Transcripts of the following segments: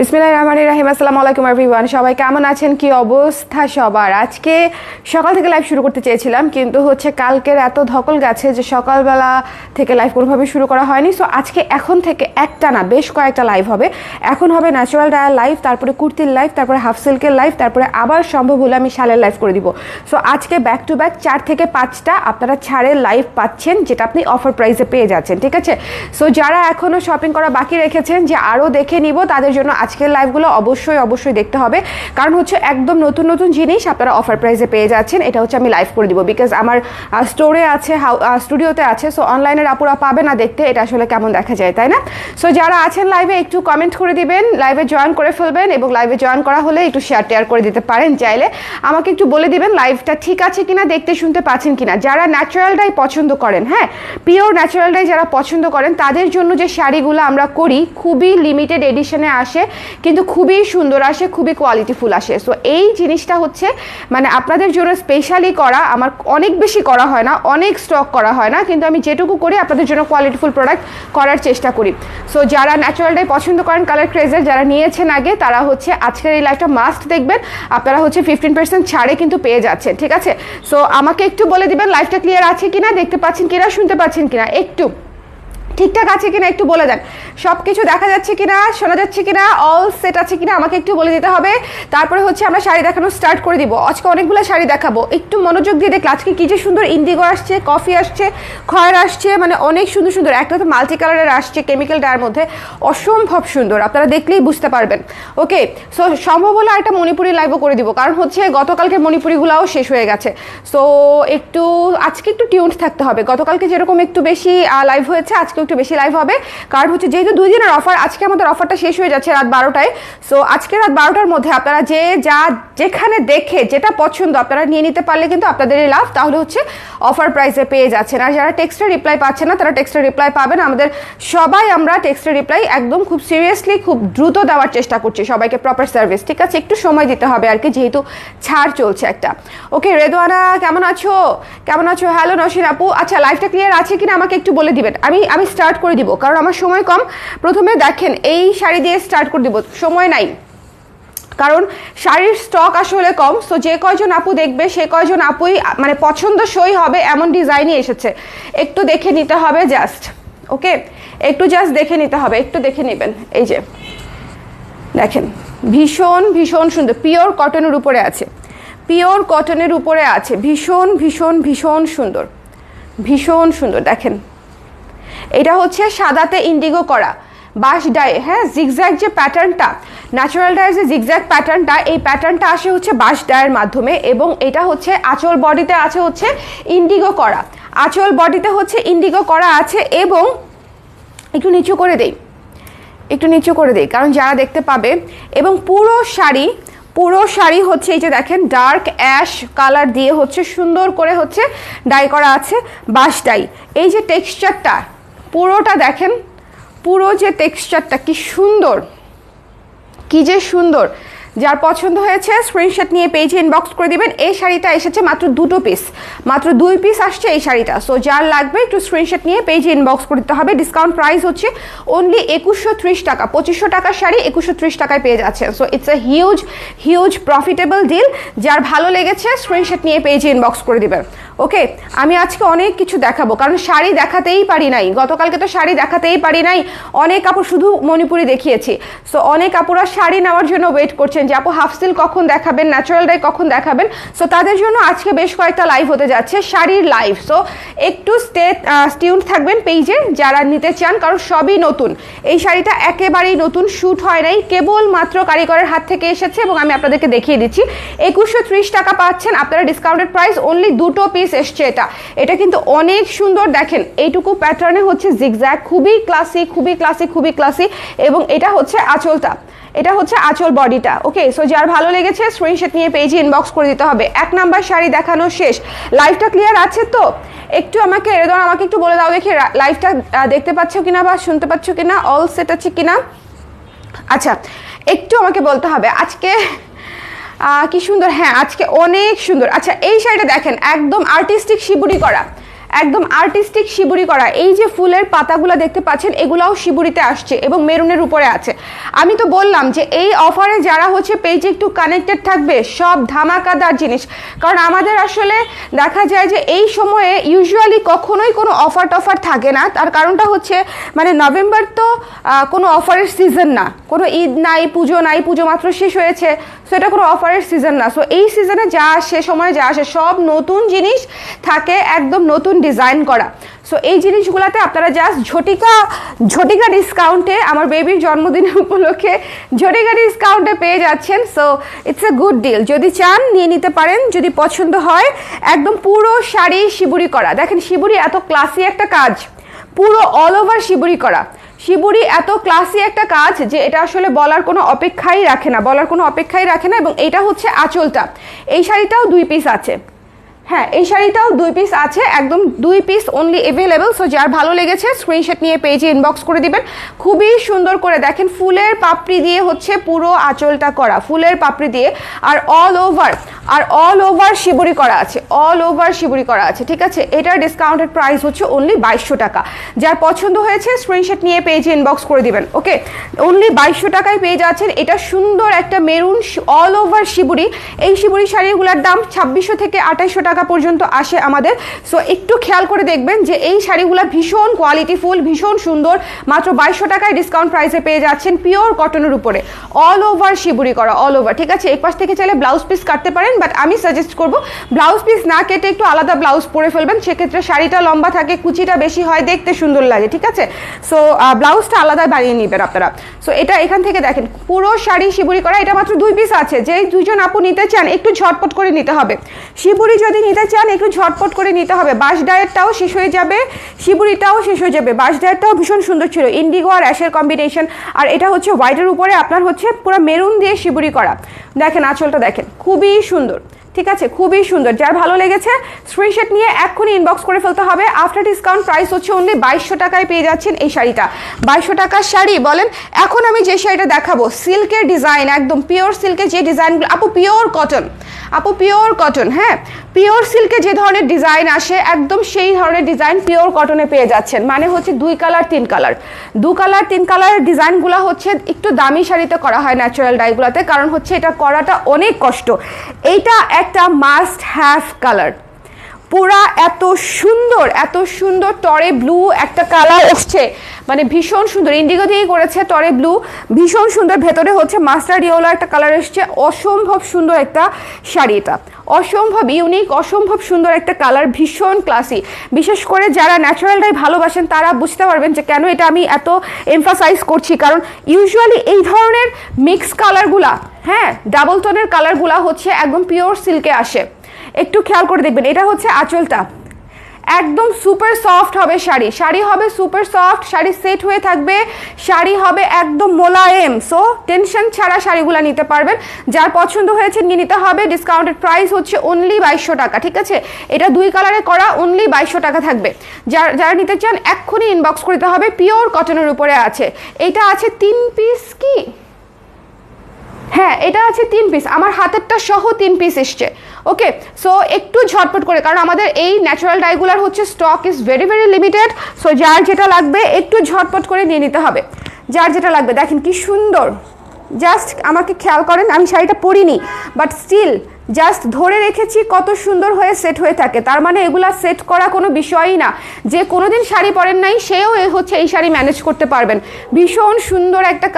বিসমিল্লাহির রহমানির রহিম। আসসালামু আলাইকুম এভরিওয়ান, সবাই কেমন আছেন? কি অবস্থা সবার? আজকে সকাল থেকে লাইভ শুরু করতে চেয়েছিলাম, কিন্তু কালকের এত ধকল গেছে যে সকালবেলা থেকে লাইভ কোনোভাবে শুরু করা হয়নি। সো আজকে এখন থেকে একটা না বেশ কয়েকটা লাইভ হবে। এখন হবে ন্যাচারাল ডায়ার লাইভ, তারপরে কুর্তির লাইভ, তারপরে হাফ সিল্কের লাইভ, তারপরে আবার সম্ভব হলে আমি শালের লাইভ করে দিব। সো আজকে ব্যাক টু ব্যাক 4 থেকে 5টা আপনারা ছাড়ের লাইভ পাচ্ছেন, যেটা আপনি অফার প্রাইসে পেয়ে যাচ্ছেন। ঠিক আছে? সো যারা এখনও শপিং করা বাকি রেখেছেন যে আরও দেখে নিব, তাদের জন্য আজকের লাইভগুলো অবশ্যই দেখতে হবে, কারণ একদম নতুন নতুন জিনিস আপনারা অফার প্রাইসে পেয়ে যাচ্ছেন। এটা আমি লাইভ করে দিব, বিকজ আমার স্টোরে আছে, স্টুডিওতে আছে। সো অনলাইনের আপুরা পাবে না দেখতে, এটা আসলে কেমন দেখা যায়, তাই না? সো যারা আছেন লাইভে একটু কমেন্ট করে দিবেন, লাইভে জয়েন করে ফেলবেন, এবং লাইভে জয়েন করা হলে একটু শেয়ার করে দিতে পারেন। চাইলে আমাকে একটু বলে দিবেন লাইভটা ঠিক আছে কিনা, দেখতে শুনতে পাচ্ছেন কিনা। যারা ন্যাচারালটাই পছন্দ করেন, হ্যাঁ পিওর ন্যাচারালটাই যারা পছন্দ করেন, তাদের জন্য যে শাড়িগুলো আমরা করি খুবই লিমিটেড এডিশনে আসে, কিন্তু খুবই সুন্দর আসে, খুবই কোয়ালিটিফুল আসে। সো এই জিনিসটা মানে আপনাদের জন্য স্পেশালি করা। আমার অনেক বেশি করা হয় না, অনেক স্টক করা হয় না, কিন্তু আমি যেটুকু করি আপনাদের জন্য কোয়ালিটিফুল প্রোডাক্ট করার চেষ্টা করি। সো যারা ন্যাচারালটাই পছন্দ করেন, কালার ক্রেজের যারা নিয়েছেন আগে, তারা আজকের এই লাইভটা মাস্ট দেখবেন। আপনারা 15% ছাড়ে কিন্তু পেয়ে যাচ্ছেন। ঠিক আছে? সো আমাকে একটু বলে দিবেন লাইভটা ক্লিয়ার আছে কিনা, দেখতে পাচ্ছেন কিনা, শুনতে পাচ্ছেন কিনা, একটু ঠিকঠাক আছে কিনা একটু বলে দেন। সব কিছু দেখা যাচ্ছে কিনা, শোনা যাচ্ছে কিনা, অল সেট আছে কিনা আমাকে একটু বলে দিতে হবে। তারপরে আমরা শাড়ি দেখানো স্টার্ট করে দিব। আজকে অনেকগুলো শাড়ি দেখাবো, একটু মনোযোগ দিয়ে দেখলে আজকে কি যে সুন্দর ইন্ডিগো আসছে, কফি আসছে, খয়ের আসছে, মানে অনেক সুন্দর সুন্দর। একটা তো মাল্টি কালারের আসছে কেমিক্যাল ডায়ের মধ্যে, অসম্ভব সুন্দর, আপনারা দেখলেই বুঝতে পারবেন। ওকে, সো সম্ভব হলে একটা মণিপুরি লাইভও করে দিব, কারণ গতকালকে মণিপুরিগুলাও শেষ হয়ে গেছে। সো আজকে একটু টিউনড থাকতে হবে। গতকালকে যেরকম একটু বেশি লাইভ হয়েছে, আজকে একটু বেশি লাইভ হবে, কারণ যেহেতু 2 দিনের অফার, আজকে আমাদের অফারটা শেষ হয়ে যাচ্ছে রাত 12টায়। সো আজকে রাত 12টার মধ্যে আপনারা যেখানে দেখে যেটা পছন্দ আপনারা নিয়ে নিতে পারলে কিন্তু আপনাদেরই লাভ। তাহলে অফার প্রাইসে পেয়ে যাচ্ছেন। আর যারা টেক্সটের রিপ্লাই পাচ্ছে না, তারা টেক্সটের রিপ্লাই পাবেন। আমরা টেক্সটের রিপ্লাই একদম খুব সিরিয়াসলি, খুব দ্রুত দেওয়ার চেষ্টা করছি, সবাইকে প্রপার সার্ভিস। ঠিক আছে? একটু সময় দিতে হবে আর কি, যেহেতু ছাড় চলছে একটা। ওকে, রেদওয়ানা কেমন আছো? হ্যালো নসিন আপু। আচ্ছা, লাইভটা ক্লিয়ার আছে কিনা আমাকে একটু বলে দিবেন। আমি স্টার্ট করে দিব, কারণ আমার সময় কম। প্রথমে দেখেন এই শাড়ি দিয়ে স্টার্ট করে দিব, সময় নাই, কারণ শাড়ির স্টক আসলে কম। সো যে কয়জন আপু দেখবে সে কয়জন আপুই মানে পছন্দসই হবে এমন ডিজাইনই এসেছে। একটু দেখে নিতে হবে জাস্ট। ওকে, একটু জাস্ট দেখে নিতে হবে, একটু দেখে নেবেন। এই যে দেখেন, ভীষণ ভীষণ সুন্দর, পিওর কটনের উপরে আছে, পিওর কটনের উপরে আছে, ভীষণ ভীষণ ভীষণ সুন্দর, ভীষণ সুন্দর। দেখেন, এটা সাদাতে ইন্ডিগো করা, বাঁশ ডায়ে, হ্যাঁ জিগজ্যাগ যে প্যাটার্নটা, ন্যাচারাল ডায়ের যে জিগজ্যাগ প্যাটার্নটা, এই প্যাটার্নটা আসে বাঁশ ডায়ের মাধ্যমে, এবং এটা আঁচল বডিতে আছে ইন্ডিগো করা, আঁচল বডিতে ইন্ডিগো করা আছে। এবং একটু নিচু করে দেই, কারণ যারা দেখতে পাবে। এবং পুরো শাড়ি এই যে দেখেন, ডার্ক অ্যাশ কালার দিয়ে সুন্দর করে ডাই করা আছে, বাঁশ ডাই। এই যে টেক্সচারটা পুরোটা দেখেন, পুরো যে টেক্সচারটা কি সুন্দর, কি যে সুন্দর। যার পছন্দ হয়েছে স্ক্রিনশট নিয়ে পেজে ইনবক্স করে দিবেন। এই শাড়িটা এসেছে মাত্র 2 পিস, মাত্র 2 পিস আসছে এই শাড়িটা। সো যার লাগবে একটু স্ক্রিনশট নিয়ে পেজে ইনবক্স করে দিতে হবে। ডিসকাউন্ট প্রাইস অনলি 2130 টাকা, 2500 টাকার শাড়ি 2130 টাকায় পেয়ে যাচ্ছে। So it's a huge profitable deal. যার ভালো লেগেছে স্ক্রিনশট নিয়ে পেজে ইনবক্স করে দিবেন। ওকে, আমি আজকে অনেক কিছু দেখাবো, কারণ শাড়ি দেখাতেই পারি নাই, গতকালকে তো শাড়ি দেখাতেই পারি নাই। অনেক আপু শুধু মণিপুরি দেখিয়েছি। সো অনেক আপুরা শাড়ি নেওয়ার জন্য ওয়েট করছেন যে আপু হাফ সিল্ক কখন দেখাবেন, ন্যাচারাল ডাই কখন দেখাবেন। সো তাদের জন্য আজকে বেশ কয়েকটা লাইভ হতে যাচ্ছে, শাড়ির লাইভ। সো একটু টিউনড থাকবেন পেজে যারা নিতে চান, কারণ সবই নতুন। এই শাড়িটা একেবারেই নতুন, শ্যুট হয় নাই, কেবলমাত্র কারিগরের হাত থেকে এসেছে, এবং আমি আপনাদেরকে দেখিয়ে দিচ্ছি। 2130 টাকা পাচ্ছেন আপনারা, ডিসকাউন্টেড প্রাইস, অনলি 2 পিস এসছে। এটা কিন্তু অনেক সুন্দর। দেখেন, এইটুকু প্যাটার্নে জিগজ্যাগ, খুবই ক্লাসি, খুবই ক্লাসি, খুবই ক্লাসি। এবং এটা আঁচলটা, এটা আঁচল বডিটা। ওকে, সো যার ভালো লেগেছে স্ক্রিনশট নিয়ে পেজে ইনবক্স করে দিতে হবে। 1 নাম্বার শাড়ি দেখানো শেষ। লাইভটা ক্লিয়ার আছে তো? একটু আমাকে একটু বলে দাও দেখি, লাইভটা দেখতে পাচ্ছ কিনা বা শুনতে পাচ্ছ কিনা, অল সেট আছে কিনা। আচ্ছা, একটু আমাকে বলতে হবে। আজকে কি সুন্দর, হ্যাঁ আজকে অনেক সুন্দর। আচ্ছা, এই শাড়িটা দেখেন, একদম আর্টিস্টিক শিবুরি করা, একদম আর্টিস্টিক শিবুরি করা। এই যে ফুলের পাতাগুলো দেখতে পাচ্ছেন, এগুলাও শিবুরিতে আসছে এবং মেরুনের উপরে আছে। আমি তো বললাম যে এই অফারে যারা হচ্ছে পেজে একটু কানেক্টেড থাকবে সব ধামাকাদার জিনিস, কারণ আমাদের আসলে দেখা যায় যে এই সময়ে ইউজুয়ালি কখনোই কোনো অফার টফার থাকে না। তার কারণটা হচ্ছে মানে নভেম্বর তো কোনো অফারের সিজন না, কোনো ঈদ নাই, পুজো নাই, পুজো মাত্র শেষ হয়েছে, সো এটা কোনো অফারের সিজন না। সো এই সিজনে যা আসে, সময় যা আসে, সব নতুন জিনিস থাকে, একদম নতুন ডিজাইন করা। সো এই জিনিসগুলোতে আপনারা জাস্ট ঝটিকা ডিসকাউন্টে আমার বেবির জন্মদিনের উপলক্ষে ঝটিকা ডিসকাউন্টে পেয়ে যাচ্ছেন। So it's a good deal, যদি চান নিয়ে নিতে পারেন, যদি পছন্দ হয়। একদম পুরো শাড়ি শিবুরি করা, দেখেন শিবুরি এত ক্লাসি একটা কাজ, পুরো অল ওভার শিবুরি করা। শিবুরি এত ক্লাসি একটা কাজ যে এটা আসলে বলার কোনো অপেক্ষাই রাখে না, এবং এইটা হচ্ছে আঁচলটা। এই শাড়িটাও 2 পিস আছে, হ্যাঁ এই শাড়িটাও 2 পিস আছে, একদম 2 পিস অনলি অ্যাভেলেবল। সো যার ভালো লেগেছে স্ক্রিনশট নিয়ে পেজে ইনবক্স করে দিবেন। খুবই সুন্দর করে দেখেন ফুলের পাপড়ি দিয়ে হচ্ছে পুরো আঁচলটা করা, ফুলের পাপড়ি দিয়ে, আর অল ওভার শিবুরি করা আছে, ঠিক আছে। এটার ডিসকাউন্টেড প্রাইস হচ্ছে অনলি 2200 টাকা। যার পছন্দ হয়েছে স্ক্রিনশট নিয়ে পেজে ইনবক্স করে দিবেন। ওকে, অনলি 2200 টাকায় পেয়ে যাচ্ছেন এটা সুন্দর একটা মেরুন অল ওভার শিবুরি। এই শিবুরি শাড়িগুলোর দাম 2600 থেকে 2800 টাকা পর্যন্ত আসে আমাদের। সো একটু খেয়াল করে দেখবেন যে এই শাড়িগুলো ভীষণ কোয়ালিটিফুল, ভীষণ সুন্দর। মাত্র 2200 টাকায় ডিসকাউন্ট প্রাইসে পেয়ে যাচ্ছেন পিওর কটনের উপরে অল ওভার শিবুরি করা, অল ওভার, ঠিক আছে। এক পাশ থেকে চাইলে ব্লাউজ পিস কাটতে পারেন, বাট আমি সাজেস্ট করব ব্লাউজ পিস না কেটে একটু আলাদা ব্লাউজ পরে ফেলবেন, সেক্ষেত্রে শাড়িটা লম্বা থাকে, কুচিটা বেশি হয়, দেখতে সুন্দর লাগে, ঠিক আছে। সো ব্লাউজটা আলাদা বানিয়ে নেবেন আপনারা। সো এটা এখান থেকে দেখেন পুরো শাড়ি শিবুরি করা, এটা মাত্র 2 পিস আছে। যেই 2জন আপু নিতে চান একটু ঝটপট করে নিতে হবে। শিবুরি যদি নিতে চান একটু ঝটপট করে নিতে হবে। বাঁশ ডায়েরটাও শেষ হয়ে যাবে, শিবুরিটাও শেষ হয়ে যাবে। বাঁশ ডায়েরটাও ভীষণ সুন্দর ছিল, ইন্ডিগো আর অ্যাশের কম্বিনেশন, আর এটা হচ্ছে হোয়াইটের উপরে আপনার হচ্ছে পুরো মেরুন দিয়ে শিবুরি করা। দেখেন আঁচলটা দেখেন, খুবই সুন্দর, ঠিক আছে, খুবই সুন্দর। যার ভালো লেগেছে স্ক্রিনশট নিয়ে এক্ষুনি ইনবক্স করে ফেলতে হবে। আফটার ডিসকাউন্ট প্রাইস হচ্ছে অনলি 2200 টাকায় পেয়ে যাচ্ছেন এই শাড়িটা। 2200 টাকার শাড়ি বলেন। এখন আমি যে শাড়িটা দেখাবো সিল্কের ডিজাইন, একদম পিওর সিল্কের যে ডিজাইনগুলো, আপু পিওর কটন, হ্যাঁ পিওর সিল্কে যে ধরনের ডিজাইন আসে একদম সেই ধরনের ডিজাইন পিওর কটনে পেয়ে যাচ্ছেন। মানে হচ্ছে 2 কালার 3 কালার ডিজাইনগুলো হচ্ছে একটু দামি শাড়িতে করা হয় ন্যাচারাল ডাইগুলোতে, কারণ হচ্ছে এটা করাটা অনেক কষ্ট। এইটা একটা মাস্ট হ্যাভ কালার, পুরা এত সুন্দর টরে ব্লু একটা কালার এসছে, মানে ভীষণ সুন্দর, ইন্ডিগো দিয়েই করেছে, টরে ব্লু ভীষণ সুন্দর। ভেতরে হচ্ছে মাস্টার্ড ইয়েলো একটা কালার এসছে, অসম্ভব সুন্দর একটা শাড়ি, এটা অসম্ভব ইউনিক, অসম্ভব সুন্দর একটা কালার, ভীষণ ক্লাসি। বিশেষ করে যারা ন্যাচারাল ডাই ভালোবাসেন তারা বুঝতে পারবেন যে কেন এটা আমি এত এমফাসাইজ করছি, কারণ ইউজুয়ালি এই ধরনের মিক্স কালারগুলা, হ্যাঁ ডাবল টোনের কালারগুলা হচ্ছে একদম পিওর সিল্কে আসে। একটু খেয়াল করে দেখবেন, এটা হচ্ছে আঁচলটা, একদম সুপার সফট হবে শাড়ি হবে সুপার সফট, শাড়ি সেট হয়ে থাকবে, শাড়ি হবে একদম মোলায়েম। সো টেনশন ছাড়া শাড়িগুলো নিতে পারবেন। যার পছন্দ হয়েছে নিয়ে নিতে হবে। ডিসকাউন্টেড প্রাইস হচ্ছে অনলি 2200 টাকা, ঠিক আছে। এটা 2 কালারে করা, অনলি 2200 টাকা থাকবে। যারা নিতে চান এক্ষুনি ইনবক্স করতে হবে। পিওর কটনের উপরে আছে, এটা আছে 3 পিস কি, হ্যাঁ এটা আছে 3 পিস, আমার হাতেরটা সহ 3 পিস এসছে। ওকে, সো একটু ঝটপট করে, কারণ আমাদের এই ন্যাচারাল ডাইগুলার হচ্ছে stock is very limited. So যার যেটা লাগবে একটু ঝটপট করে নিয়ে নিতে হবে, যার যেটা লাগবে। দেখেন কি সুন্দর, জাস্ট আমাকে খেয়াল করেন, আমি শাড়িটা পরিনি বাট স্টিল জাস্ট ধরে রেখেছি, কত সুন্দর হয়ে সেট হয়ে থাকে। তার মানে এগুলা সেট করা কোনো বিষয়ই না, যে কোনোদিন শাড়ি পরেন নাই সেও হচ্ছে এই শাড়ি ম্যানেজ করতে পারবেন। ভীষণ সুন্দর একটা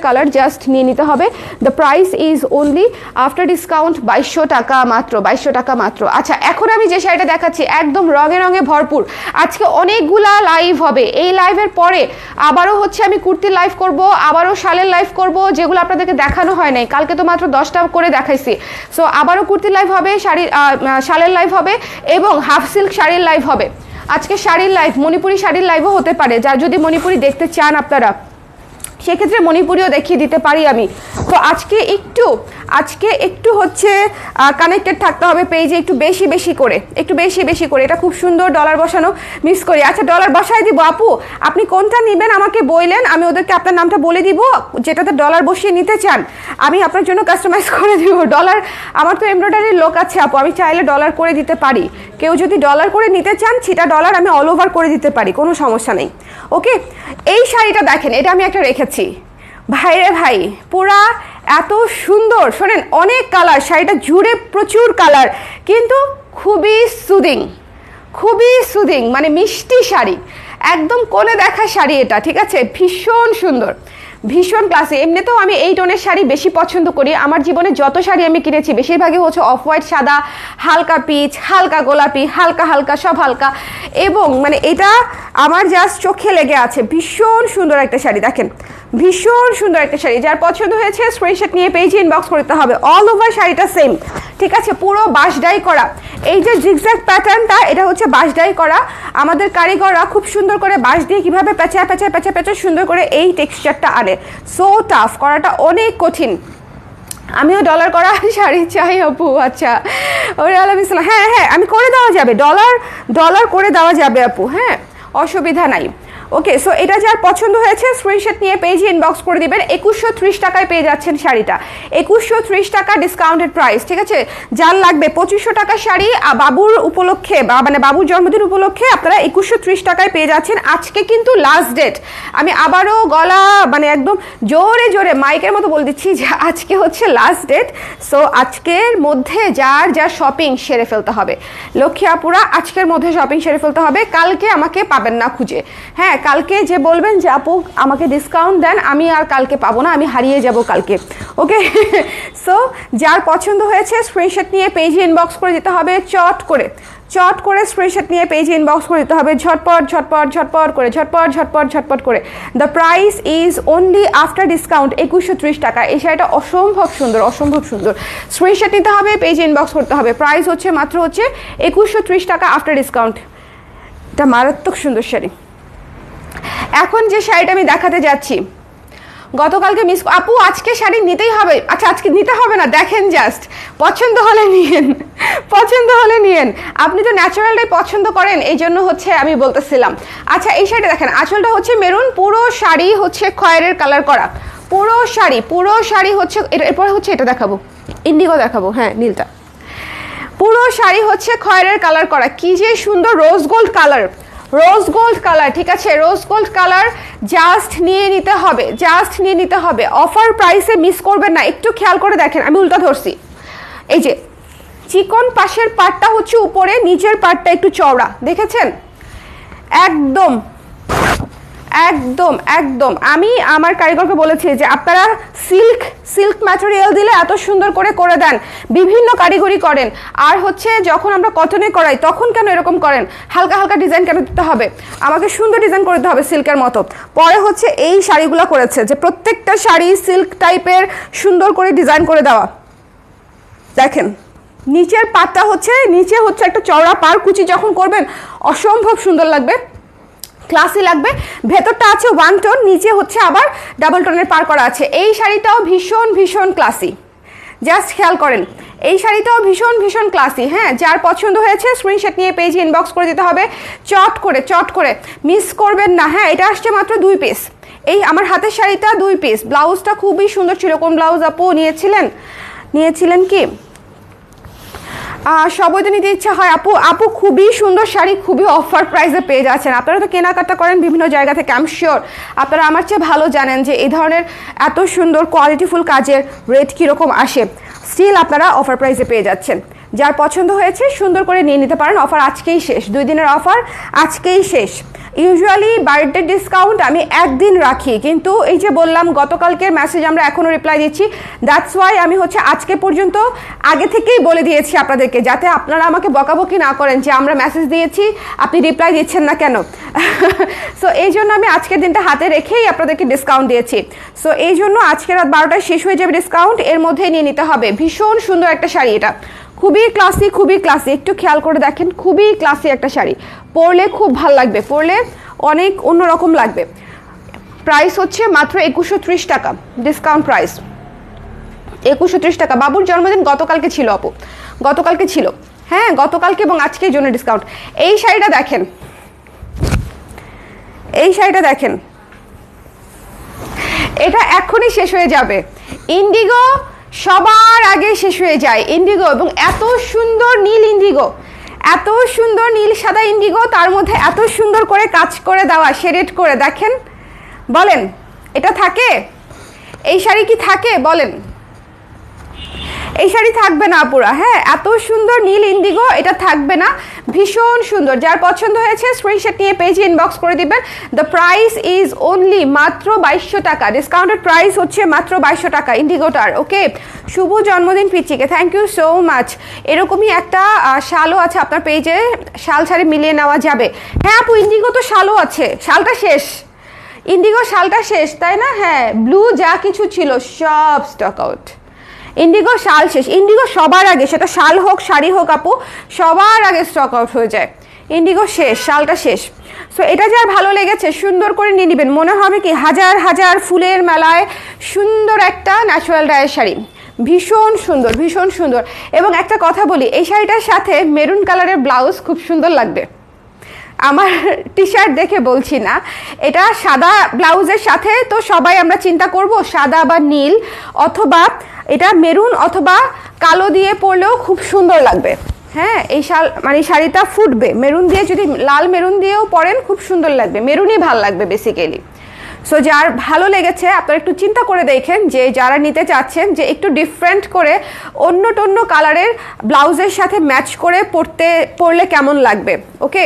কালার, জাস্ট নিয়ে নিতে হবে। The price is only after discount 2200 টাকা মাত্র। আচ্ছা, এখন আমি যে শাড়িটা দেখাচ্ছি একদম রঙে ভরপুর। আজকে অনেকগুলা লাইভ হবে, এই লাইভের পরে আবারও হচ্ছে আমি কুর্তির লাইভ করব, আবারও শালের লাইভ করব, যেগুলো আপনাদেরকে দেখানো হয় নাই। কালকে তো মাত্র 10টা করে দেখাইছি। সো আবারও কুর্তির লাইভ হবে, শালের লাইভ হবে, এবং হাফ সিল্ক শাড়ির লাইভ হবে। আজকে শাড়ির লাইভ, মণিপুরি শাড়ির লাইভও হতে পারে। যার যদি মণিপুরি দেখতে চান আপনারা, সেক্ষেত্রে মণিপুরিও দেখিয়ে দিতে পারি আমি। তো আজকে একটু হচ্ছে কানেক্টেড থাকতে হবে পেজে, একটু বেশি করে, এটা খুব সুন্দর ডলার বসানো, মিস করি। আচ্ছা ডলার বসাই দিব আপু, আপনি কোনটা নেবেন আমাকে বললেন, আমি ওদেরকে আপনার নামটা বলে দিব, যেটাতে ডলার বসিয়ে নিতে চান আমি আপনার জন্য কাস্টমাইজ করে দিব। ডলার আমার তো এমব্রয়ডারির লোক আছে আপু, আমি চাইলে ডলার করে দিতে পারি। কেউ যদি ডলার করে নিতে চান সেটা ডলার আমি অল ওভার করে দিতে পারি, কোনো সমস্যা নেই। ওকে, এই শাড়িটা দেখেন, এটা আমি একটা রেখেছি, ভাইরে ভাই, পুরা এত সুন্দর, শোনেন অনেক কালার, শাড়িটা জুড়ে প্রচুর কালার, কিন্তু খুবই সুদিং, খুবই সুদিং, মানে মিষ্টি শাড়ি, একদম কোলে দেখা শাড়ি এটা, ঠিক আছে? ভীষণ সুন্দর, ভীষণ ক্লাসি। এমনিতেও আমি এই টোনের শাড়ি বেশি পছন্দ করি। আমার জীবনে যত শাড়ি আমি কিনেছি বেশিরভাগই হচ্ছে অফ হোয়াইট, সাদা, হালকা পিচ, হালকা গোলাপি, হালকা হালকা, সব হালকা, এবং মানে এটা আমার জাস্ট চোখে লেগে আছে। ভীষণ সুন্দর একটা শাড়ি, দেখেন ভীষণ সুন্দর একটা শাড়ি। যার পছন্দ হয়েছে স্ক্রিনশট নিয়ে পেজে ইনবক্স করতে হবে। অল ওভার শাড়িটা সেম, ঠিক আছে? পুরো বাঁশ ডাই করা, এই যে জিগজ্যাগ প্যাটার্নটা এটা হচ্ছে বাঁশ ডাই করা। আমাদের কারিগররা খুব সুন্দর করে বাঁশ দিয়ে কীভাবে প্যাঁচা প্যাঁচা প্যাঁচা প্যাঁচা সুন্দর করে এই টেক্সচারটা আনে। সো টাফ, করাটা অনেক কঠিন। আমিও ডলার করা শাড়ি চাই আপু। আচ্ছা, ওরে আলম ইসলাম, হ্যাঁ হ্যাঁ আমি করে দেওয়া যাবে, ডলার করে দেওয়া যাবে আপু, হ্যাঁ অসুবিধা নাই। ওকে, সো এটা যার পছন্দ হয়েছে স্ক্রিনশট নিয়ে পেজে ইনবক্স করে দিবেন। 2130 টাকায় পেয়ে যাচ্ছেন শাড়িটা, 2130 টাকা ডিসকাউন্টেড প্রাইস, ঠিক আছে? যার লাগবে 2500 টাকা শাড়ি বাবুর উপলক্ষে বা মানে বাবুর জন্মদিন উপলক্ষে আপনারা 2130 টাকায় পেয়ে যাচ্ছেন। আজকে কিন্তু লাস্ট ডেট, আমি আবারও গলা মানে একদম জোরে জোরে মাইকের মতো বলে দিচ্ছি যে আজকে হচ্ছে লাস্ট ডেট। সো আজকের মধ্যে যার যার শপিং সেরে ফেলতে হবে, লক্ষ্মী আপুরা আজকের মধ্যে শপিং সেরে ফেলতে হবে, কালকে আমাকে পাবেন না খুঁজে। হ্যাঁ, কালকে যে বলবেন যে আপু আমাকে ডিসকাউন্ট দেন, আমি আর কালকে পাবো না, আমি হারিয়ে যাব কালকে। ওকে, সো যার পছন্দ হয়েছে স্ক্রিনশট নিয়ে পেজে ইনবক্স করে দিতে হবে, চট করে স্ক্রিনশট নিয়ে পেজে ইনবক্স করে দিতে হবে, ঝটপট ঝটপট ঝটপট করে, ঝটপট ঝটপট ঝটপট করে। The price is only after discount 2130 টাকা। এই শাড়িটা অসম্ভব সুন্দর, অসম্ভব সুন্দর। স্ক্রিনশট নিতে হবে, পেজে ইনবক্স করতে হবে। প্রাইস হচ্ছে মাত্র হচ্ছে 2130 টাকা আফটার ডিসকাউন্ট। এটা মারাত্মক সুন্দর শাড়ি। এখন যে শাড়িটা আমি দেখাতে যাচ্ছি, গতকালকে মিস আপু আজকে শাড়ি নিতেই হবে। আচ্ছা আজকে নিতে হবে না, দেখেন জাস্ট পছন্দ হলে নিয়েন, পছন্দ হলে নিয়েন। আপনি তো ন্যাচারালটাই পছন্দ করেন, এই জন্য হচ্ছে আমি বলতেছিলাম। আচ্ছা এই শাড়িটা দেখেন, আঁচলটা হচ্ছে মেরুন, পুরো শাড়ি হচ্ছে খয়েরের কালার করা, পুরো শাড়ি হচ্ছে। এরপরে হচ্ছে এটা দেখাবো, ইন্ডিগো দেখাবো, হ্যাঁ নীলটা। পুরো শাড়ি হচ্ছে খয়েরের কালার করা, কি যে সুন্দর rose gold colour, rose gold colour, ঠিক আছে? রোজ গোল্ড কালার জাস্ট নিয়ে নিতে হবে, জাস্ট নিয়ে নিতে হবে। অফার প্রাইসে মিস করবেন না। একটু খেয়াল করে দেখেন, আমি উল্টা ধরছি, এই যে চিকন পাশের পাটটা হচ্ছে উপরে, নিচের পাটটা একটু চওড়া, দেখেছেন? একদম একদম একদম। আমি আমার কারিগরকে বলেছি যে আপনারা সিল্ক ম্যাটেরিয়াল দিলে এত সুন্দর করে দেন, বিভিন্ন কারিগরি করেন, আর হচ্ছে যখন আমরা কটনে করাই তখন কেন এরকম করেন? হালকা হালকা ডিজাইন কেন দিতে হবে? আমাকে সুন্দর ডিজাইন করে দিতে হবে সিল্কের মতো। পরে হচ্ছে এই শাড়িগুলো করেছে যে প্রত্যেকটা শাড়ি সিল্ক টাইপের সুন্দর করে ডিজাইন করে দেওয়া। দেখেন নিচের পাটটা হচ্ছে, নিচে হচ্ছে একটা চওড়া পার, কুচি যখন করবেন অসম্ভব সুন্দর লাগবে, ক্লাসি লাগবে। ভেতরটা আছে 1 টোন, নিচে হচ্ছে আবার ডাবল টোনের পার করা আছে। এই শাড়িটাও ভীষণ ভীষণ ক্লাসি, জাস্ট খেয়াল করেন, এই শাড়িটাও ভীষণ ভীষণ ক্লাসি। হ্যাঁ, যার পছন্দ হয়েছে স্ক্রিনশট নিয়ে পেজে ইনবক্স করে দিতে হবে, চট করে মিস করবেন না। হ্যাঁ, এটা আসছে মাত্র 2 পিস। এই আমার হাতের শাড়িটা 2 পিস। ব্লাউজটা খুবই সুন্দর ছিল। কোন ব্লাউজ আপু নিয়েছিলেন কি? সবই তো নিতে ইচ্ছা হয় আপু খুবই সুন্দর শাড়ি, খুবই অফার প্রাইসে পেয়ে যাচ্ছেন। আপনারা তো কেনাকাটা করেন বিভিন্ন জায়গা থেকে, আই এম শিওর আপনারা আমার চেয়ে ভালো জানেন যে এই ধরনের এত সুন্দর কোয়ালিটিফুল কাজের রেট কীরকম আসে। স্টিল আপনারা অফার প্রাইসে পেয়ে যাচ্ছেন। যার পছন্দ হয়েছে সুন্দর করে নিয়ে নিতে পারেন। অফার আজকেই শেষ, 2 দিনের অফার আজকেই শেষ। ইউজুয়ালি বার্থডে ডিসকাউন্ট আমি 1 দিন রাখি, কিন্তু এই যে বললাম গতকালকের মেসেজ আমরা এখনও রিপ্লাই দিচ্ছি, দ্যাটস ওয়াই আমি হচ্ছে আজকে পর্যন্ত আগে থেকেই বলে দিয়েছি আপনাদেরকে, যাতে আপনারা আমাকে বকাবকি না করেন যে আমরা মেসেজ দিয়েছি আপনি রিপ্লাই দিচ্ছেন না কেন। সো এই জন্য আমি আজকের দিনটা হাতে রেখেই আপনাদেরকে ডিসকাউন্ট দিয়েছি। সো এই জন্য আজকে রাত 12টায় শেষ হয়ে যাবে ডিসকাউন্ট, এর মধ্যেই নিয়ে নিতে হবে। ভীষণ সুন্দর একটা শাড়ি, এটা খুবই ক্লাসি, খুবই ক্লাসি। একটু খেয়াল করে দেখেন, খুবই ক্লাসি একটা শাড়ি, পরলে খুব ভালো লাগবে, পরলে অনেক অন্যরকম লাগবে। প্রাইস হচ্ছে মাত্র 2130 টাকা ডিসকাউন্ট প্রাইস, 2130 টাকা। বাবুর জন্মদিন গতকালকে ছিল আপু, গতকালকে ছিল, হ্যাঁ গতকালকে এবং আজকের জন্য ডিসকাউন্ট। এই শাড়িটা দেখেন, এই শাড়িটা দেখেন, এটা এখনই শেষ হয়ে যাবে। ইন্ডিগো সবার আগে শেষ হয়ে যায়, ইন্ডিগো, এবং এত সুন্দর নীল ইন্ডিগো, এত সুন্দর নীল সাদা ইন্ডিগো, তার মধ্যে এত সুন্দর করে কাজ করে দেওয়া, শেডেড করে। দেখেন, বলেন এটা থাকে? এই শাড়ি কি থাকে বলেন? এই শাড়ি থাকবে না আপুরা। হ্যাঁ, এত সুন্দর নীল ইন্ডিগো, এটা থাকবে না। ভীষণ সুন্দর, যার পছন্দ হয়েছে স্ক্রিনশট নিয়ে পেজে ইনবক্স করে দিবেন। দ্য প্রাইস ইজ অনলি মাত্র 2200 টাকা, ডিসকাউন্টেড প্রাইস হচ্ছে মাত্র 2200 টাকা ইন্ডিগোটার। ওকে, শুভ জন্মদিন পিচিকে, থ্যাংক ইউ সো মাচ। এরকমই একটা শালও আছে আপনার পেজে, শাল শাড়ি মিলিয়ে নেওয়া যাবে। হ্যাঁ আপু, ইন্ডিগো তো শালও আছে, শালটা শেষ, ইন্ডিগো শালটা শেষ তাই না? হ্যাঁ, ব্লু যা কিছু ছিল সব স্টক আউট, ইন্ডিগো শাল শেষ। ইন্ডিগো সবার আগে, সেটা শাল হোক শাড়ি হোক আপু, সবার আগে স্টক আউট হয়ে যায়। ইন্ডিগো শেষ, শালটা শেষ। সো এটা যার ভালো লেগেছে সুন্দর করে নিয়ে নেবেন, মনে হবে কি হাজার হাজার ফুলের মেলায় সুন্দর একটা ন্যাচারাল ডায়ের শাড়ি, ভীষণ সুন্দর, ভীষণ সুন্দর। এবং একটা কথা বলি, এই শাড়িটার সাথে মেরুন কালারের ব্লাউজ খুব সুন্দর লাগবে। আমার টি শার্ট দেখে বলছি না, এটা সাদা ব্লাউজের সাথে তো সবাই আমরা চিন্তা করব সাদা বা নীল, অথবা এটা মেরুন অথবা কালো দিয়ে পরলেও খুব সুন্দর লাগবে। হ্যাঁ, এই মানে শাড়িটা ফুটবে, মেরুন দিয়ে যদি লাল মেরুন দিয়েও পরেন খুব সুন্দর লাগবে, মেরুনই ভালো লাগবে বেসিক্যালি। সো যার ভালো লেগেছে আপনারা একটু চিন্তা করে দেখেন, যে যারা নিতে চাচ্ছেন যে একটু ডিফারেন্ট করে অন্য টন্য কালারের ব্লাউজের সাথে ম্যাচ করে পরলে কেমন লাগবে। ওকে,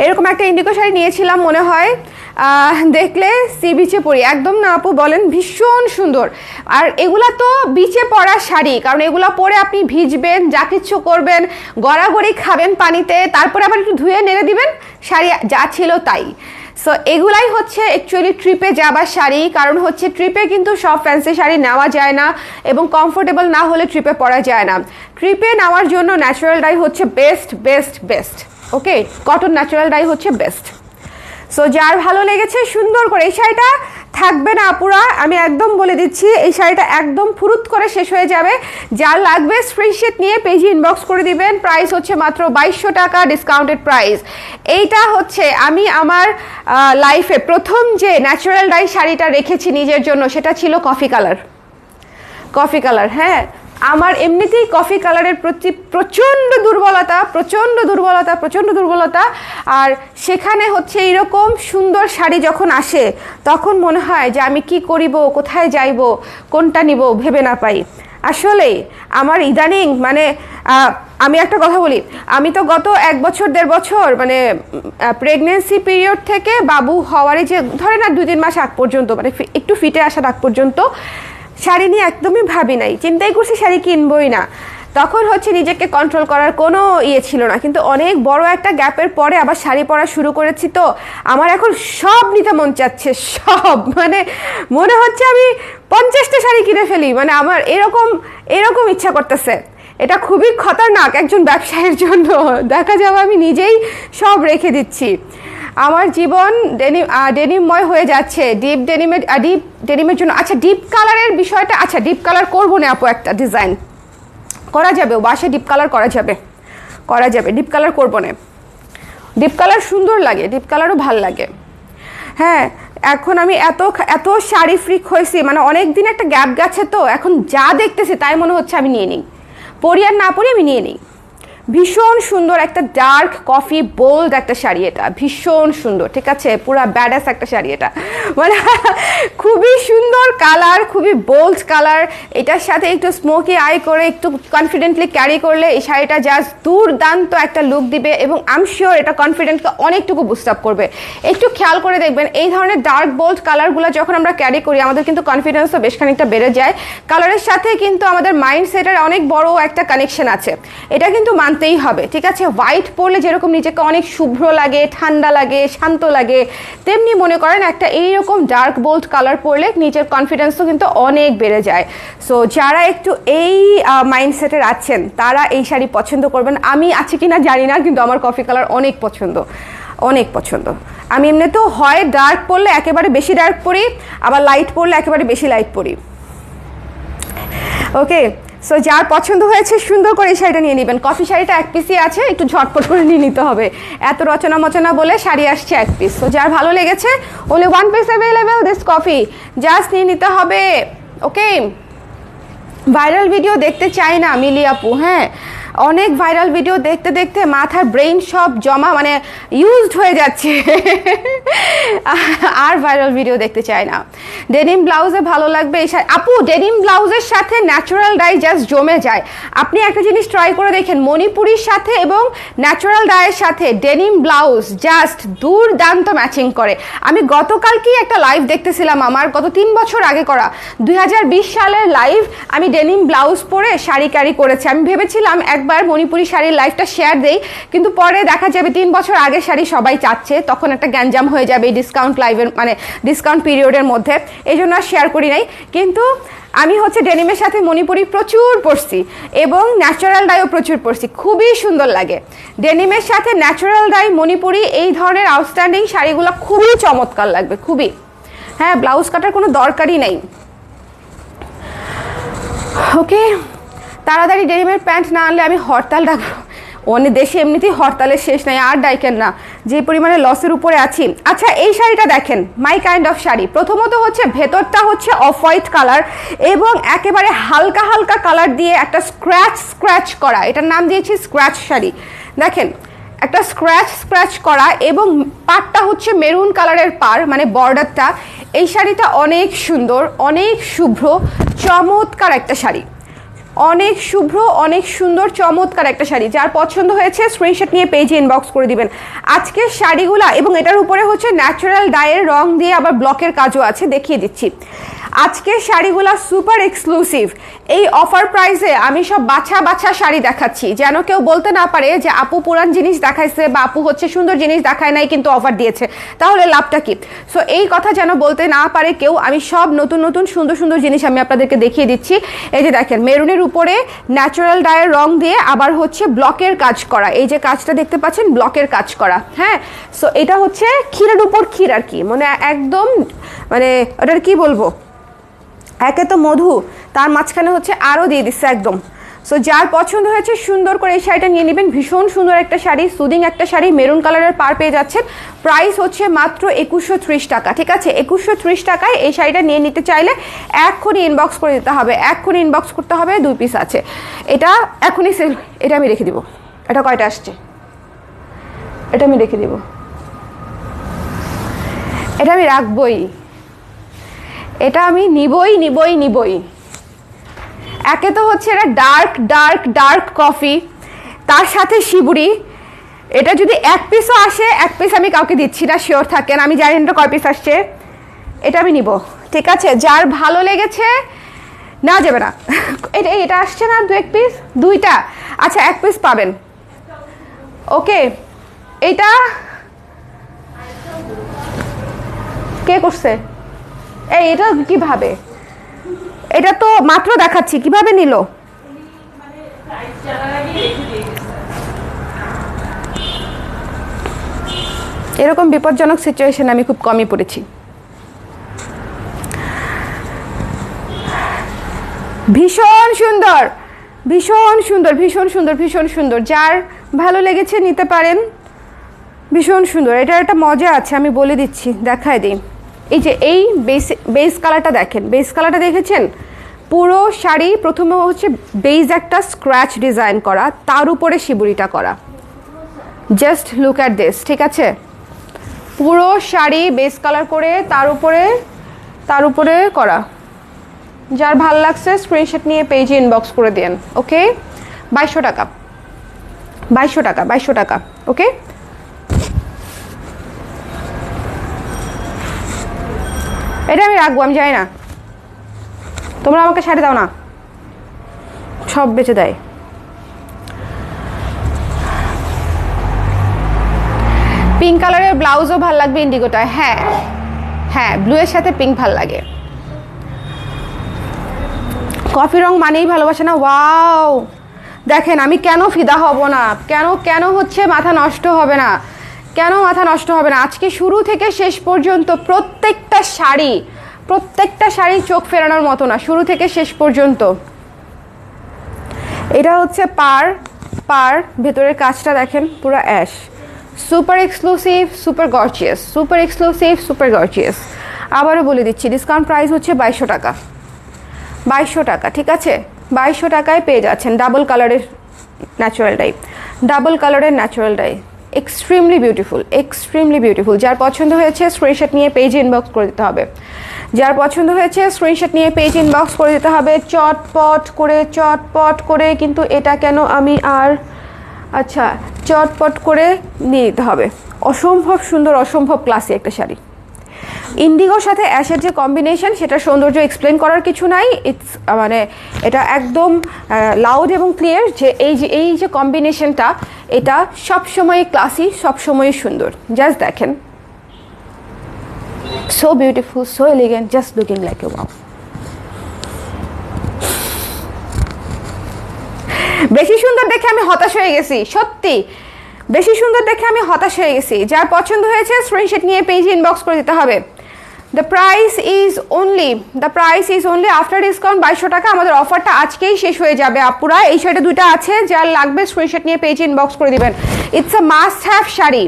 এরকম একটা ইন্ডিগো শাড়ি নিয়েছিলাম মনে হয়, দেখলে সি বিচে পরি। একদম না আপু, বলেন, ভীষণ সুন্দর। আর এগুলা তো বিচে পরা শাড়ি, কারণ এগুলা পরে আপনি ভিজবেন, যা কিছু করবেন, গড়াগড়ি খাবেন পানিতে, তারপরে আবার একটু ধুয়ে নেড়ে দিবেন, শাড়ি যা ছিল তাই। সো এগুলাই হচ্ছে অ্যাকচুয়ালি ট্রিপে যাবার শাড়ি, কারণ হচ্ছে ট্রিপে কিন্তু সব ফ্যান্সি শাড়ি নেওয়া যায় না, এবং কমফোর্টেবল না হলে ট্রিপে পরা যায় না। ট্রিপে নেওয়ার জন্য ন্যাচারাল ডাই হচ্ছে বেস্ট বেস্ট বেস্ট। ওকে, কটন ন্যাচারাল ডাই হচ্ছে বেস্ট। সো যার ভালো লেগেছে সুন্দর করে, এই শাড়িটা থাকবে না আপুরা, আমি একদম বলে দিচ্ছি, এই শাড়িটা একদম ফুরুত করে শেষ হয়ে যাবে। যার লাগবে স্ক্রিনশট নিয়ে পেজে ইনবক্স করে দিবেন। প্রাইস হচ্ছে মাত্র 2200 টাকা, ডিসকাউন্টেড প্রাইস। এইটা হচ্ছে আমি আমার লাইফে প্রথম যে ন্যাচারাল ডাই শাড়িটা রেখেছি নিজের জন্য, সেটা ছিল কফি কালার। কফি কালার, হ্যাঁ, আমার এমনিতেই কফি কালারের প্রতি প্রচণ্ড দুর্বলতা, প্রচণ্ড দুর্বলতা, প্রচণ্ড দুর্বলতা। আর সেখানে হচ্ছে এইরকম সুন্দর শাড়ি যখন আসে, তখন মনে হয় যে আমি কি করিব, কোথায় যাইব, কোনটা নিব ভেবে না পাই। আসলে আমার ইদানিং মানে আমি একটা কথা বলি, আমি তো গত 1 বছর 1.5 বছর মানে প্রেগনেন্সি পিরিয়ড থেকে বাবু হওয়ারই যে ধরে না 2-3 মাস আগ পর্যন্ত, মানে একটু ফিটে আসার আগ পর্যন্ত শাড়ি নিয়ে একদমই ভাবি নাই, চিন্তাই করছি শাড়ি কিনবই না। তখন হচ্ছে নিজেকে কন্ট্রোল করার কোনো ইয়ে ছিল না, কিন্তু অনেক বড় একটা গ্যাপের পরে আবার শাড়ি পরা শুরু করেছি, তো আমার এখন সব নিতে মন চাচ্ছে, সব, মানে মনে হচ্ছে আমি 50টা শাড়ি কিনে ফেলি, মানে আমার এরকম ইচ্ছা করতেছে। এটা খুবই খতরনাক একজন ব্যবসায়ীর জন্য, দেখা যাবে আমি নিজেই সব রেখে দিচ্ছি। আমার জীবন ডেনিমময় হয়ে যাচ্ছে, ডিপ ডেনিমের জন্য। আচ্ছা, ডিপ কালারের বিষয়টা, আচ্ছা ডিপ কালার করবো না আপু, একটা ডিজাইন করা যাবে, বাসায় ডিপ কালার করা যাবে, ডিপ কালার করবো না। ডিপ কালার সুন্দর লাগে, ডিপ কালারও ভাল লাগে। হ্যাঁ, এখন আমি এত শাড়ি ফ্রিক হয়েছি, মানে অনেক দিন একটা গ্যাপ গেছে, তো এখন যা দেখতেছি তাই মনে হচ্ছে আমি নিয়ে নিই, পরি আর না পরি আমি নিয়ে নিই। ভীষণ সুন্দর একটা ডার্ক কফি বোল্ড একটা শাড়ি, এটা ভীষণ সুন্দর, ঠিক আছে, পুরো ব্যাডাস একটা শাড়ি এটা, মানে খুবই সুন্দর কালার, খুবই বোল্ড কালার। এটার সাথে একটু স্মোকি আই করে একটু কনফিডেন্টলি ক্যারি করলে এই শাড়িটা জাস্ট দুর্দান্ত একটা লুক দিবে, এবং আই এম শিওর এটা কনফিডেন্টকে অনেকটুকু বুস্ট আপ করবে। একটু খেয়াল করে দেখবেন, এই ধরনের ডার্ক বোল্ড কালারগুলো যখন আমরা ক্যারি করি, আমাদের কিন্তু কনফিডেন্সও বেশ খানিকটা বেড়ে যায়। কালারের সাথে কিন্তু আমাদের মাইন্ডসেটের অনেক বড় একটা কানেকশন আছে, এটা কিন্তু মানতেই হবে, ঠিক আছে। হোয়াইট পরলে যেরকম নিজেকে অনেক শুভ্র লাগে, ঠান্ডা লাগে, শান্ত লাগে, তেমনি মনে করেন একটা এইরকম ডার্ক বোল্ড কালার পরলে নিজের কনফিডেন্সও কিন্তু অনেক বেড়ে যায়। সো যারা একটু এই মাইন্ডসেটের আছেন তারা এই শাড়ি পছন্দ করবেন। আমি আছি কিনা জানি না, কিন্তু আমার কফি কালার অনেক পছন্দ। আমি এমনিতেও হয় ডার্ক পরলে একেবারে বেশি ডার্ক পরি, আবার লাইট পরলে একেবারে বেশি লাইট পরি। ওকে, সো যার পছন্দ হয়েছে সুন্দর করে এই শাড়িটা নিয়ে নেবেন। কফি শাড়িটা 1 পিসই আছে, একটু ঝটপট করে নিয়ে নিতে হবে, এত রচনা মচনা বলে শাড়ি আসছে 1 পিস। সো যার ভালো লেগেছে, only 1 piece available this coffee, just নিয়ে নিতে হবে। ওকে, ভাইরাল ভিডিও দেখতে চাই না মিলি আপু, হ্যাঁ অনেক ভাইরাল ভিডিও দেখতে দেখতে মাথার ব্রেইন সব জমা মানে ইউজড হয়ে যাচ্ছে আর ভাইরাল ভিডিও দেখতে চাই না। ডেনিম ব্লাউজে ভালো লাগবে এই আপু, ডেনিম ব্লাউজের সাথে ন্যাচারাল ডাই জাস্ট জমে যায়। আপনি একটা জিনিস ট্রাই করে দেখেন, মণিপুরির সাথে এবং ন্যাচারাল ডাইয়ের সাথে ডেনিম ব্লাউজ জাস্ট দুর্দান্ত ম্যাচিং করে। আমি গতকালকেই একটা লাইভ দেখতেছিলাম, আমার গত 3 বছর আগে করা 2020 সালের লাইভ। আমি ডেনিম ব্লাউজ পরে শাড়ি ক্যারি করেছি। আমি ভেবেছিলাম একবার মণিপুরি শাড়ির লাইভটা শেয়ার দেই, কিন্তু পরে দেখা যাবে 3 বছর আগের শাড়ি সবাই চাচ্ছে, তখন একটা গ্যাঞ্জাম হয়ে যাবে এই ডিসকাউন্ট লাইভের মানে ডিসকাউন্ট পিরিয়ডের মধ্যে, এই জন্য আর শেয়ার করি নাই। কিন্তু আমি হচ্ছে ডেনিমের সাথে মণিপুরি প্রচুর পরছি এবং ন্যাচারাল ডাইও প্রচুর পরছি, খুবই সুন্দর লাগে। ডেনিমের সাথে ন্যাচারাল ডাই মণিপুরি এই ধরনের আউটস্ট্যান্ডিং শাড়িগুলো খুবই চমৎকার লাগবে, খুবই। হ্যাঁ, ব্লাউজ কাটার কোনো দরকারই নেই। ওকে, তাড়াতাড়ি ডেনিমের প্যান্ট না আনলে আমি হরতাল ডাকবো। অনেক দেশে এমনিতেই হরতালের শেষ নাই, আর ডাইকেন না, যে পরিমাণে লসের উপরে আছি। আচ্ছা, এই শাড়িটা দেখেন, মাই কাইন্ড অফ শাড়ি। প্রথমত হচ্ছে ভেতরটা হচ্ছে অফ হোয়াইট কালার এবং একেবারে হালকা হালকা কালার দিয়ে একটা স্ক্র্যাচ করা, এটার নাম দিয়েছি স্ক্র্যাচ শাড়ি। দেখেন, একটা স্ক্র্যাচ করা এবং পাড়টা হচ্ছে মেরুন কালারের পাড়, মানে বর্ডারটা। এই শাড়িটা অনেক সুন্দর, অনেক শুভ্র, চমৎকার একটা শাড়ি, অনেক শুভ্র, অনেক সুন্দর, চমৎকার একটা শাড়ি। যার পছন্দ হয়েছে স্ক্রিনশট নিয়ে পেজে ইনবক্স করে দিবেন। আজকের শাড়িগুলা এবং এটার উপরে হচ্ছে ন্যাচারাল ডাইয়ের রং দিয়ে আবার ব্লকের কাজও আছে, দেখিয়ে দিচ্ছি। আজকের শাড়িগুলা সুপার এক্সক্লুসিভ। এই অফার প্রাইসে আমি সব বাছা শাড়ি দেখাচ্ছি, যেন কেউ বলতে না পারে যে আপু পুরান জিনিস দেখাইছে বা আপু হচ্ছে সুন্দর জিনিস দেখায় নাই কিন্তু অফার দিয়েছে, তাহলে লাভটা কি? সো এই কথা যেন বলতে না পারে কেউ, আমি সব নতুন নতুন সুন্দর সুন্দর জিনিস আমি আপনাদেরকে দেখিয়ে দিচ্ছি। এই যে দেখেন, মেরুনের উপরে ন্যাচারাল ডাইয়ের রং দিয়ে আবার হচ্ছে ব্লকের কাজ করা, এই যে কাজটা দেখতে পাচ্ছেন ব্লকের কাজ করা। হ্যাঁ, সো এটা হচ্ছে ক্ষীরের উপর ক্ষীর আর কি, মানে একদম মানে ওটার কি বলবো, একে তো মধু, তার মাঝখানে হচ্ছে আরও দিয়ে দিচ্ছে একদম। সো যার পছন্দ হয়েছে সুন্দর করে এই শাড়িটা নিয়ে নেবেন। ভীষণ সুন্দর একটা শাড়ি, সুদিং একটা শাড়ি, মেরুন কালারের পার পেয়ে যাচ্ছেন। প্রাইস হচ্ছে মাত্র 2130 টাকা। ঠিক আছে, 2130 টাকায় এই শাড়িটা নিয়ে নিতে চাইলে এক্ষুনি ইনবক্স করে দিতে হবে, এক্ষুনি ইনবক্স করতে হবে। 2 পিস আছে, এটা এখনই সেল, এটা আমি রেখে দিব। এটা কয়টা আসছে, এটা আমি রেখে দিব, এটা আমি রাখবই, এটা আমি নিবই। একে তো হচ্ছে এটা ডার্ক কফি, তার সাথে শিবুরি। এটা যদি 1 পিসও আসে, 1 পিস আমি কাউকে দিচ্ছি না, শিওর থাকেন, আমি জানি না কয় পিস আসছে। এটা আমি নিব, ঠিক আছে। যার ভালো লেগেছে না যাবে না। এটা আসছে না 2-1 পিস, 2টা, আচ্ছা 1 পিস পাবেন। ওকে, এটা কে করছে? এটা কিভাবে, এটা তো মাত্র দেখাচ্ছি, কিভাবে নিল? এরকম বিপজ্জনক সিচুয়েশন আমি খুব কমই পড়েছি। ভীষণ সুন্দর, যার ভালো লেগেছে নিতে পারেন। ভীষণ সুন্দর, এটার একটা মজা আছে, আমি বলে দিচ্ছি, দেখায় দিই। এই যে এই বেস কালারটা দেখেন, বেস কালারটা দেখেছেন? পুরো শাড়ি প্রথমে হচ্ছে বেস একটা স্ক্র্যাচ ডিজাইন করা, তার উপরে শিবুরিটা করা। জাস্ট লুক অ্যাট দিস, ঠিক আছে। পুরো শাড়ি বেস কালার করে তার উপরে করা। যার ভাল লাগছে স্ক্রিনশট নিয়ে পেজে ইনবক্স করে দেন। ওকে, 2200 টাকা। ওকে, এটা আমি রাখবো, আমি যাই না, তোমরা আমাকে শাড়ি দাও না, সব বেচে দেয়। পিঙ্ক কালারের ব্লাউজও ভাল লাগবে ইন্ডিগোটায়। হ্যাঁ, ব্লু এর সাথে পিঙ্ক ভাল লাগে। কফি রং মানেই ভালোবাসে না। ওয়াও, দেখেন আমি কেন ফিদা হব না, কেন হচ্ছে মাথা নষ্ট হবে না, কেন মাথা নষ্ট হবে না। আজকে শুরু থেকে শেষ পর্যন্ত প্রত্যেকটা শাড়ি চোখ ফেরানোর মতো না, শুরু থেকে শেষ পর্যন্ত। এটা হচ্ছে পার ভেতরের কাজটা দেখেন, পুরো ash, super exclusive, super gorgeous. আবারও বলে দিচ্ছি, ডিসকাউন্ট প্রাইস হচ্ছে 2200 টাকা। 2200 টাকা, ঠিক আছে। 2200 টাকায় পেয়ে যাচ্ছেন ডাবল কালারের ন্যাচারাল ডাই, ডাবল কালারের ন্যাচারাল ডাই, এক্সট্রিমলি বিউটিফুল। যার পছন্দ হয়েছে স্ক্রিনশট নিয়ে পেজে ইনবক্স করে দিতে হবে, যার পছন্দ হয়েছে স্ক্রিনশট নিয়ে পেজ ইনবক্স করে দিতে হবে চটপট করে। কিন্তু এটা কেন আমি আর, আচ্ছা, চটপট করে নিয়ে নিতে হবে। অসম্ভব সুন্দর, অসম্ভব ক্লাসি একটা শাড়ি। ইন্ডিগোর সাথে অ্যাশের যে কম্বিনেশন, সেটা সৌন্দর্য এক্সপ্লেন করার কিছু নাই। ইটস মানে এটা একদম লাউড এবং ক্লিয়ার যে এই যে কম্বিনেশনটা, এটা সবসময় ক্লাসি, সবসময় সুন্দর। জাস্ট দেখেন, so beautiful, so elegant, just looking like a wow. বেশি সুন্দর দেখে আমি হতাশ হয়ে গেছি, সত্যি বেশি সুন্দর দেখে আমি হতাশ হয়ে গেছি। যার পছন্দ হয়েছে স্ক্রিনশট নিয়ে পেজে ইনবক্স করে দিতে হবে। The price is only after discount 2200 টাকা। আমাদের অফারটা আজকেই শেষ হয়ে যাবে আপুরা। এই শাড়িটা দুইটা আছে, যার লাগবে স্ক্রিনশট নিয়ে পেজে ইনবক্স করে দিবেন। It's a must have sari,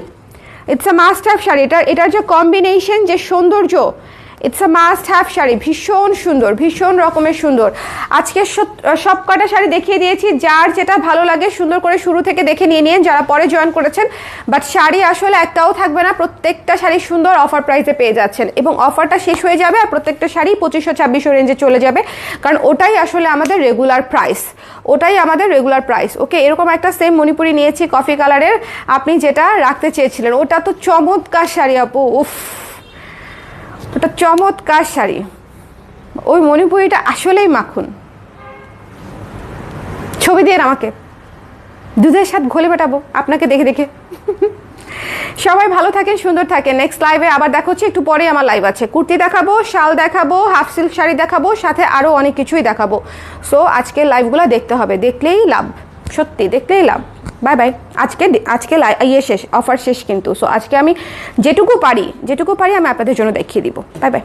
এটার যে কম্বিনেশন, যে সৌন্দর্য, it's a must have sari. ভীষণ সুন্দর, ভীষণ রকমের সুন্দর। আজকে সব কটা শাড়ি দেখিয়ে দিয়েছি, যার যেটা ভালো লাগে সুন্দর করে শুরু থেকে দেখে নিয়ে যারা পরে জয়েন করেছেন। বাট শাড়ি আসলে একটাও থাকবে না, প্রত্যেকটা শাড়ি সুন্দর অফার প্রাইসে পেয়ে যাচ্ছেন, এবং অফারটা শেষ হয়ে যাবে আর প্রত্যেকটা শাড়ি 2500-2600 রেঞ্জে চলে যাবে, কারণ ওটাই আসলে আমাদের রেগুলার প্রাইস। ওকে, এরকম একটা সেম মণিপুরি নিয়েছি কফি কালারের, আপনি যেটা রাখতে চেয়েছিলেন। ওটা তো চমৎকার শাড়ি আপু, উফ, ওটা চমৎকার শাড়ি। ওই মণিপুরিটা আসলেই মাখন। ছবি দিয়ে আমাকে দুধের সাথে ঘোলে বেটাবো আপনাকে দেখে। সবাই ভালো থাকেন, সুন্দর থাকেন। নেক্সট লাইভে আবার দেখা হচ্ছে, একটু পরে আমার লাইভ আছে। কুর্তি দেখাবো, শাল দেখাবো, হাফ সিল্ক শাড়ি দেখাবো, সাথে আরও অনেক কিছুই দেখাবো। সো আজকের লাইভগুলো দেখতে হবে, দেখলেই লাভ, সত্যি দেখলেই লাভ। Bye bye. আজকে শেষ, অফার শেষ কিন্তু। সো আজকে আমি যেটুকু পারি আমি আপনাদের জন্য দেখিয়ে দিব। Bye bye.